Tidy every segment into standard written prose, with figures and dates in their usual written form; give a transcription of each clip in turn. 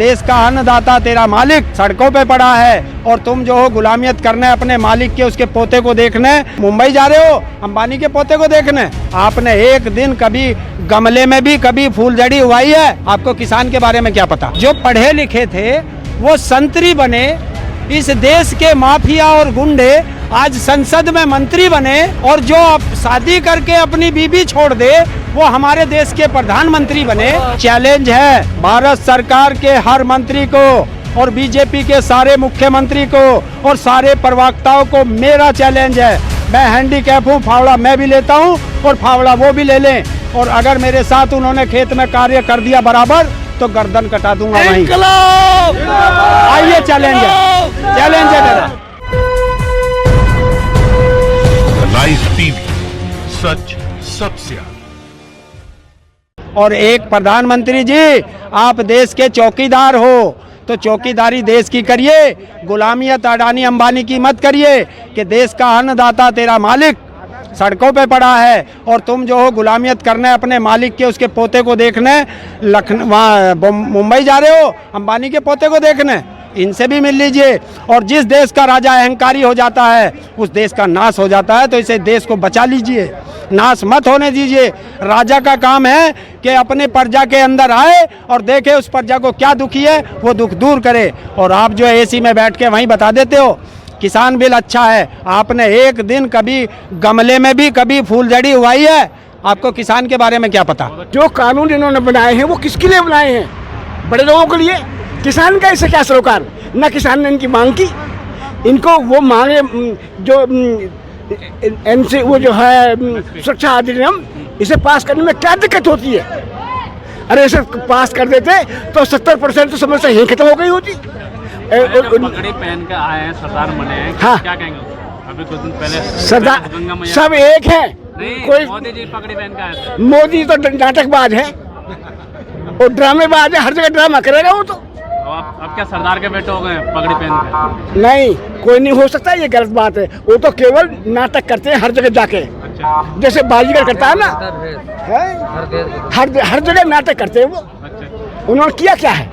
देश का अन्नदाता तेरा मालिक सड़कों पे पड़ा है और तुम जो हो गुलामियत करने अपने मालिक के उसके पोते को देखने मुंबई जा रहे हो, अंबानी के पोते को देखने। आपने एक दिन कभी गमले में भी कभी फूलझड़ी उगाई है? आपको किसान के बारे में क्या पता? जो पढ़े लिखे थे वो संतरी बने, इस देश के माफिया और गुंडे आज संसद में मंत्री बने, और जो शादी करके अपनी बीबी छोड़ दे वो हमारे देश के प्रधानमंत्री बने। चैलेंज है भारत सरकार के हर मंत्री को और बीजेपी के सारे मुख्यमंत्री को और सारे प्रवक्ताओं को मेरा चैलेंज है। मैं हैंडीकैप हूँ, फावड़ा मैं भी लेता हूँ और फावड़ा वो भी ले लें, और अगर मेरे साथ उन्होंने खेत में कार्य कर दिया बराबर तो गर्दन कटा दूंगा वहीं। आइए चैलेंज है मेरा। लाइव टीवी, सच सबसे आगे। और एक प्रधानमंत्री जी, आप देश के चौकीदार हो तो चौकीदारी देश की करिए, गुलामियत अडानी अंबानी की मत करिए कि देश का अन्नदाता तेरा मालिक सड़कों पे पड़ा है और तुम जो हो गुलामियत करने अपने मालिक के उसके पोते को देखने वहाँ मुंबई जा रहे हो, अंबानी के पोते को देखने। इनसे भी मिल लीजिए। और जिस देश का राजा अहंकारी हो जाता है उस देश का नाश हो जाता है, तो इसे देश को बचा लीजिए, नाश मत होने दीजिए। राजा का काम है कि अपने प्रजा के अंदर आए और देखे उस प्रजा को क्या दुखी है वो दुख दूर करे। और आप जो एसी में बैठ के वहीं बता देते हो किसान बिल अच्छा है। आपने एक दिन कभी गमले में भी कभी फूलझड़ी उगाई है? आपको किसान के बारे में क्या पता? जो कानून इन्होंने बनाए हैं वो किसके लिए बनाए हैं? बड़े लोगों के लिए। किसान का इससे क्या सरोकार? न किसान ने इनकी मांग की, इनको वो मांगे जो इनसे वो जो है सुरक्षा अधिनियम, इसे पास करने में क्या दिक्कत होती है? अरे इसे पास कर देते तो 70% तो समस्या यही खत्म हो गई होती। पगड़ी पहन के आए हैं, सरदार बने हैं, हाँ। क्या कहेंगे? अभी कुछ दिन पहले सरदार सब एक है। कोई मोदी जी पगड़ी पहन के आए थे। मोदी तो नाटकबाज है और ड्रामेबाज है, हर जगह ड्रामा करेगा वो तो। अब क्या सरदार के बेटे हो गए पगड़ी पहन के? नहीं, कोई नहीं हो सकता, ये गलत बात है। वो तो केवल नाटक करते हैं हर जगह जाके। अच्छा। जैसे बाजीगर करता है ना, हर जगह नाटक करते हैं वो। अच्छा। उन्होंने किया क्या है?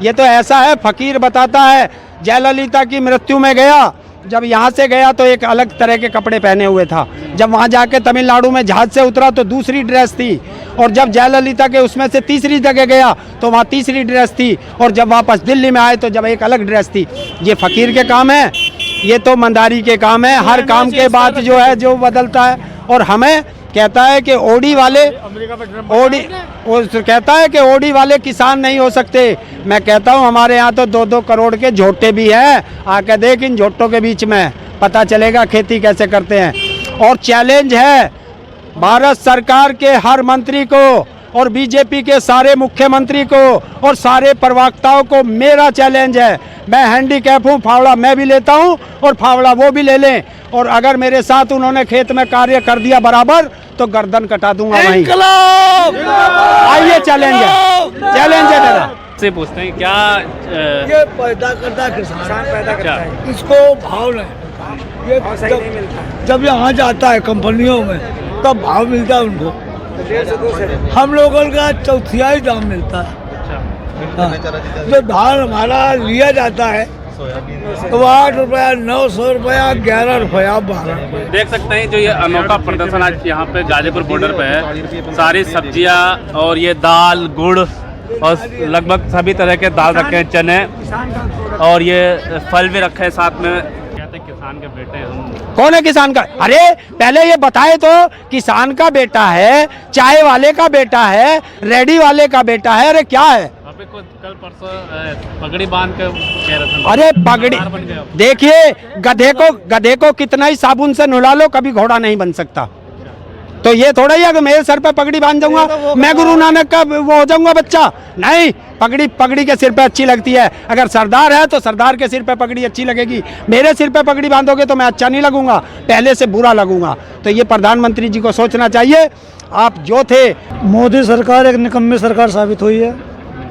ये तो ऐसा है, फकीर बताता है जयललिता की मृत्यु में गया, जब यहाँ से गया तो एक अलग तरह के कपड़े पहने हुए था, जब वहाँ जाके तमिलनाडु में जहाज से उतरा तो दूसरी ड्रेस थी, और जब जयललिता के उसमें से तीसरी जगह गया तो वहाँ तीसरी ड्रेस थी, और जब वापस दिल्ली में आए तो जब एक अलग ड्रेस थी। ये फकीर के काम है, ये तो मंदारी के काम है। हर काम के बाद जो है जो बदलता है। और हमें कहता है कि ओडी वाले किसान नहीं हो सकते। मैं कहता हूँ हमारे यहाँ तो 2-2 करोड़ के झोटे भी हैं, आके देख इन झोटों के बीच में पता चलेगा खेती कैसे करते हैं। और चैलेंज है भारत सरकार के हर मंत्री को और बीजेपी के सारे मुख्यमंत्री को और सारे प्रवक्ताओं को मेरा चैलेंज है। मैं हैंडीकैप हूँ, फावड़ा मैं भी लेता हूँ और फावड़ा वो भी ले लें, और अगर मेरे साथ उन्होंने खेत में कार्य कर दिया बराबर तो गर्दन कटा दूंगा वहीं। आइए चैलेंज है मेरा। से पूछते हैं क्या ये पैदा करता है किसान पैदा करता है, इसको भाव नहीं, ये सही नहीं मिलता। जब यहाँ जाता है कंपनियों में तब भाव मिलता है उनको। हम लोगों का चौथियाई दाम मिलता है। जो धान हमारा लिया जाता है तो 8 रुपया, 900 रुपया, 11 रुपया, 12 रुपया। देख सकते हैं जो ये अनोखा प्रदर्शन आज यहाँ पे गाजीपुर बॉर्डर पे है। सारी सब्जियाँ और ये दाल, गुड़ और लगभग सभी तरह के दाल रखे हैं, चने, और ये फल भी रखे हैं साथ में। कहते हैं किसान के बेटे हम। कौन है किसान का? अरे पहले ये बताए तो किसान का बेटा है, चाय वाले का बेटा है, रेडी वाले का बेटा है। अरे क्या है? अभी कुछ कल परसों पगड़ी बांध के कह रहे थे। अरे पगड़ी देखिए, गधे को कितना ही साबुन से नहला लो कभी घोड़ा नहीं बन सकता। तो ये थोड़ा ही अगर मेरे सर पे पगड़ी बांध जाऊंगा मैं गुरु नानक का वो हो जाऊंगा बच्चा? नहीं, पगड़ी के सिर पे अच्छी लगती है। अगर सरदार है तो सरदार के सिर पे पगड़ी अच्छी लगेगी। मेरे सिर पे पगड़ी बांधोगे तो मैं अच्छा नहीं लगूंगा, पहले से बुरा लगूंगा। तो ये प्रधानमंत्री जी को सोचना चाहिए। आप जो थे, मोदी सरकार एक निकम्मी सरकार साबित हुई है।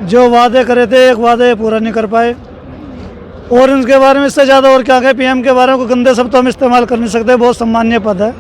जो वादे करे थे एक वादे पूरा नहीं कर पाए, और इनके बारे में इससे ज़्यादा और क्या कहें। पीएम के बारे में कोई गंदे शब्द तो हम इस्तेमाल कर नहीं सकते, बहुत सम्मानीय पद है,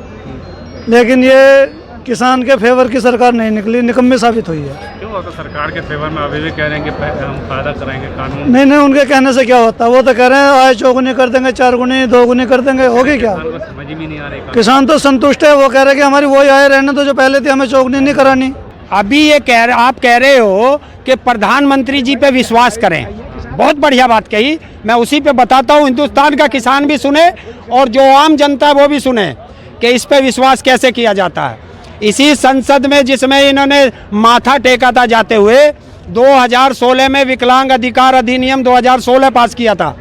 लेकिन ये किसान के फेवर की सरकार नहीं निकली, निकम्मी साबित हुई है। वो तो सरकार के फेवर में अभी भी कह रहे हैं कि हम फायदा कराएंगे कानून। नहीं नहीं, उनके कहने से क्या होता है? वो तो कह रहे हैं आय चौगुनी कर देंगे, 4 गुनी 2 गुनी कर देंगे, होगी क्या? किसान को समझ भी नहीं आ रही। किसान तो संतुष्ट है, वो कह रहे हैं कि हमारी वही आय रहने तो जो पहले थी, हमें चौगुनी नहीं करानी। अभी ये आप कह रहे हो कि प्रधानमंत्री जी पे विश्वास करें, बहुत बढ़िया बात कही। मैं उसी पे बताता हूँ, हिंदुस्तान का किसान भी सुने और जो आम जनता है वो भी सुने कि इस पे विश्वास कैसे किया जाता है। इसी संसद में जिसमें इन्होंने माथा टेका था जाते हुए, 2016 में विकलांग अधिकार अधिनियम 2016 पास किया था,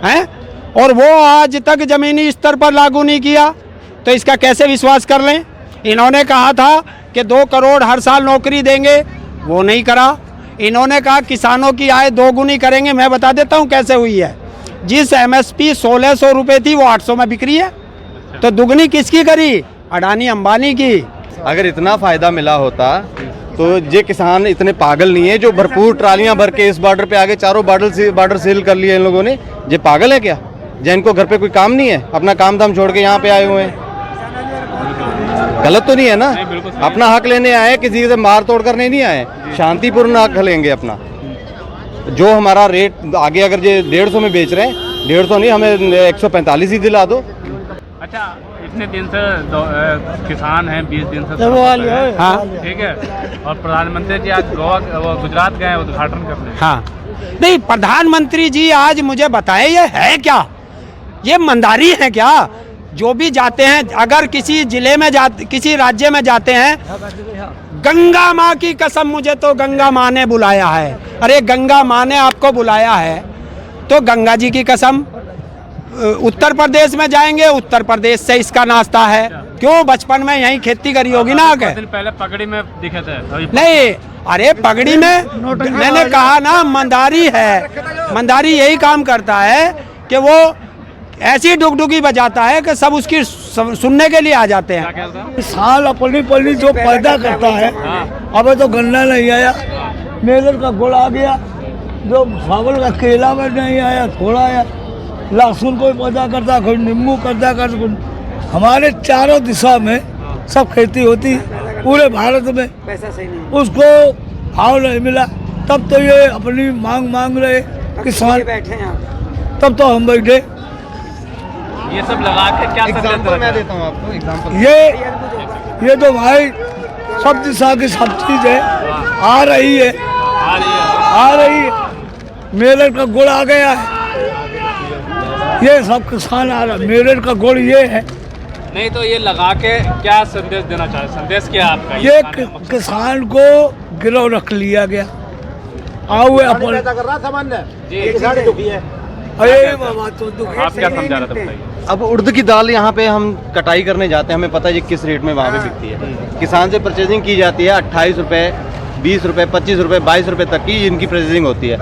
हैं? और वो आज तक जमीनी स्तर पर लागू नहीं किया, तो इसका कैसे विश्वास कर लें? इन्होंने कहा था कि 2 करोड़ हर साल नौकरी देंगे, वो नहीं करा। इन्होंने कहा किसानों की आय 2 गुनी करेंगे, मैं बता देता हूँ कैसे हुई है। जिस MSP 1600 रुपये थी वो 800 में बिक रही है, तो दुगनी किसकी करी? अडानी अंबानी की। अगर इतना फायदा मिला होता तो ये किसान इतने पागल नहीं है जो भरपूर ट्रालियां भर के इस बॉर्डर पे आगे चारों बॉर्डर सील कर लिए इन लोगों ने। ये पागल है क्या? जिनको घर पे कोई काम नहीं है, अपना काम धाम छोड़ के यहाँ पे आए हुए हैं। गलत तो नहीं है ना? अपना हक लेने आए, किसी से मार तोड़ करने नहीं आए, शांतिपूर्ण हक लेंगे अपना। जो हमारा रेट आगे अगर ये 150 में बेच रहे हैं, 150 नहीं, हमें 145 ही दिला दो। अच्छा, इतने दिन से किसान हैं, 20 दिन से हाँ ठीक है, और प्रधानमंत्री जी आज गुजरात गए उद्घाटन करने। हाँ, नहीं, प्रधानमंत्री जी आज मुझे बताएं ये है क्या? ये मंदारी है क्या? जो भी जाते हैं, अगर किसी जिले में किसी राज्य में जाते हैं, गंगा माँ की कसम, मुझे तो गंगा माँ ने बुलाया है। अरे गंगा माँ ने आपको बुलाया है तो गंगा जी की कसम। उत्तर प्रदेश में जाएंगे, उत्तर प्रदेश से इसका नाश्ता है। क्यों? बचपन में यहीं खेती करी होगी ना आके। दिन पहले पगड़ी में दिखे थे। नहीं, अरे पगड़ी में मैंने कहा ना, मंदारी है। मंदारी यही काम करता है कि वो ऐसी डुगडुगी बजाता है कि सब उसकी सुनने के लिए आ जाते हैं। किसान अपनी पली जो पैदा करता है, अबे तो गन्ना नहीं आया, मेलर का गुड़ आ गया, जो चावल का केला में नहीं आया, थोड़ा आया, लहसुन कोई पैदा करता, कोई नींबू पैदा करता। हमारे चारों दिशा में सब खेती होती पूरे भारत में, उसको भाव नहीं मिला, तब तो ये अपनी मांग रहे किसान बैठे हैं। तब तो हम बैठे। ये सब लगा के क्या एग्जाम्पल मैं देता हूँ आपको, एग्जाम्पल। ये तो भाई सब दिशा की सब चीज है, आ रही है। मेरठ का गुड़ आ गया है, ये सब किसान आ रहा है। मेरठ का गुड़ ये है। नहीं तो ये लगा के क्या संदेश देना चाहे? संदेश क्या है आपका? ये किसान को गिरव रख लिया गया। आओ अपन आप क्या समझा रहे थे, बताइए। अब उड़द की दाल यहाँ पे हम कटाई करने जाते हैं, हमें पता है ये किस रेट में वहाँ पे बिकती है। किसान से परचेजिंग की जाती है 28 रुपये, 20 रुपये, 25 रुपये, 22 रुपये तक की इनकी परचेजिंग होती है।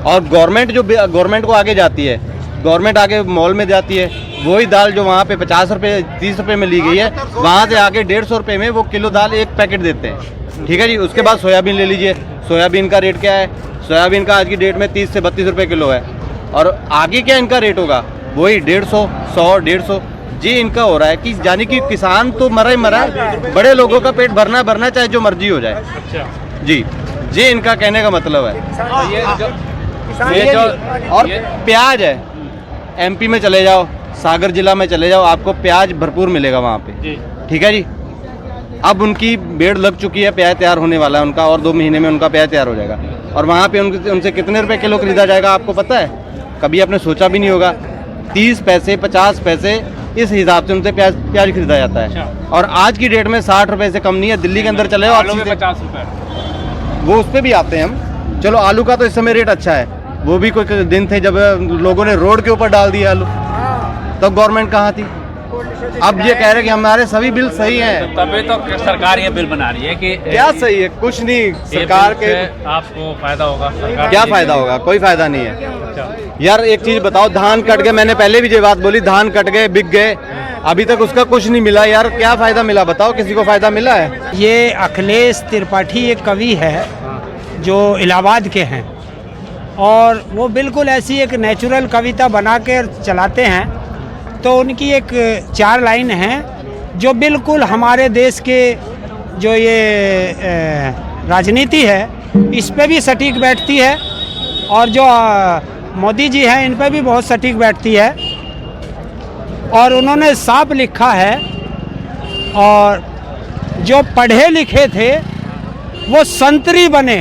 और गवर्नमेंट को आगे जाती है, गवर्नमेंट आगे मॉल में जाती है, वही दाल जो वहाँ पे 50 रुपये 30 रुपये में ली गई है, वहाँ से आके 150 रुपये में वो किलो दाल एक पैकेट देते हैं। ठीक है जी। उसके बाद सोयाबीन ले लीजिए, सोयाबीन का रेट क्या है? सोयाबीन का आज की डेट में 30 से 32 रुपये किलो है। और आगे क्या इनका रेट होगा? वही 150, 100, 150 जी इनका हो रहा है कि यानी कि किसान तो मरा ही मरा है, बड़े लोगों का पेट भरना चाहे जो मर्जी हो जाए। अच्छा जी, ये इनका कहने का मतलब है। ये जो और प्याज है, MP में चले जाओ, सागर जिला में चले जाओ, आपको प्याज भरपूर मिलेगा वहाँ पे। ठीक है जी। अब उनकी बेड़ लग चुकी है, प्याज तैयार होने वाला है उनका, और 2 महीने में उनका प्याज तैयार हो जाएगा। और वहाँ पे उनसे कितने रुपए किलो खरीदा जाएगा आपको पता है? कभी आपने सोचा भी नहीं होगा। 30 पैसे 50 पैसे इस हिसाब से उनसे प्याज खरीदा जाता है। और आज की डेट में 60 रुपए से कम नहीं है। दिल्ली के अंदर चले जाओ, 50 रुपए, वो उस पर भी आते हैं हम। चलो आलू का तो इस समय रेट अच्छा है, वो भी कोई दिन थे जब लोगों ने रोड के ऊपर डाल दिया आलू, तब गवर्नमेंट कहाँ थी? अब ये कह रहे हैं कि हमारे सभी बिल सही हैं। तभी तो सरकार ये बिल बना रही है कि क्या सही है? कुछ नहीं। सरकार के आपको फायदा होगा? क्या फायदा होगा? कोई फायदा नहीं है यार। एक चीज बताओ, धान कट गए, मैंने पहले भी ये बात बोली, धान कट गए, बिक गए, अभी तक उसका कुछ नहीं मिला यार। क्या फायदा मिला बताओ? किसी को फायदा मिला है? ये अखिलेश त्रिपाठी एक कवि है जो इलाहाबाद के हैं, और वो बिल्कुल ऐसी एक नेचुरल कविता बना के चलाते हैं। तो उनकी एक 4 लाइन हैं जो बिल्कुल हमारे देश के जो ये राजनीति है इस पे भी सटीक बैठती है, और जो मोदी जी हैं इन पे भी बहुत सटीक बैठती है। और उन्होंने साफ लिखा है, और जो पढ़े लिखे थे वो संतरी बने,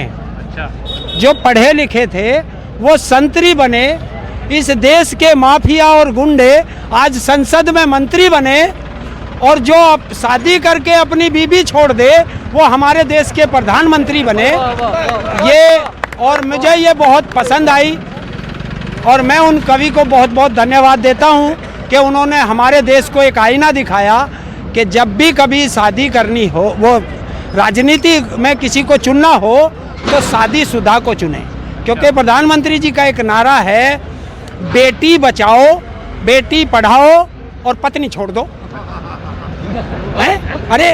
जो पढ़े लिखे थे वो संतरी बने, इस देश के माफिया और गुंडे आज संसद में मंत्री बने, और जो शादी करके अपनी बीबी छोड़ दे वो हमारे देश के प्रधानमंत्री बने। ये और मुझे ये बहुत पसंद आई, और मैं उन कवि को बहुत बहुत धन्यवाद देता हूँ कि उन्होंने हमारे देश को एक आईना दिखाया कि जब भी कभी शादी करनी हो, वो राजनीति में किसी को चुनना हो तो शादीशुदा को चुने, क्योंकि प्रधानमंत्री जी का एक नारा है, बेटी बचाओ, बेटी पढ़ाओ और पत्नी छोड़ दो। अरे,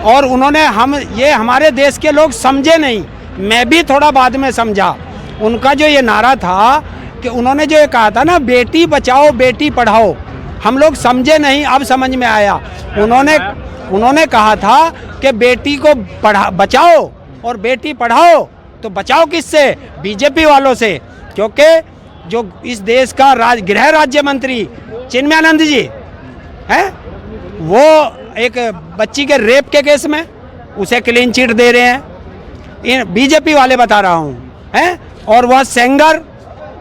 और उन्होंने ये हमारे देश के लोग समझे नहीं, मैं भी थोड़ा बाद में समझा। उनका जो ये नारा था कि उन्होंने जो ये कहा था ना, बेटी बचाओ बेटी पढ़ाओ, हम लोग समझे नहीं, अब समझ में आया। उन्होंने कहा था कि बेटी को बचाओ और बेटी पढ़ाओ, तो बचाओ किससे? बीजेपी वालों से, क्योंकि जो इस देश का गृह राज्य मंत्री चिन्मयानंद जी हैं, वो एक बच्ची के रेप के केस में उसे क्लीन चिट दे रहे हैं, इन बीजेपी वाले बता रहा हूँ, हैं, और वह सेंगर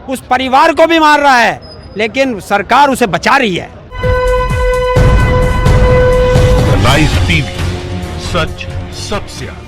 उस परिवार को भी मार रहा है, लेकिन सरकार उसे बचा रही है। लाइव टीवी, सच सबसे आगे।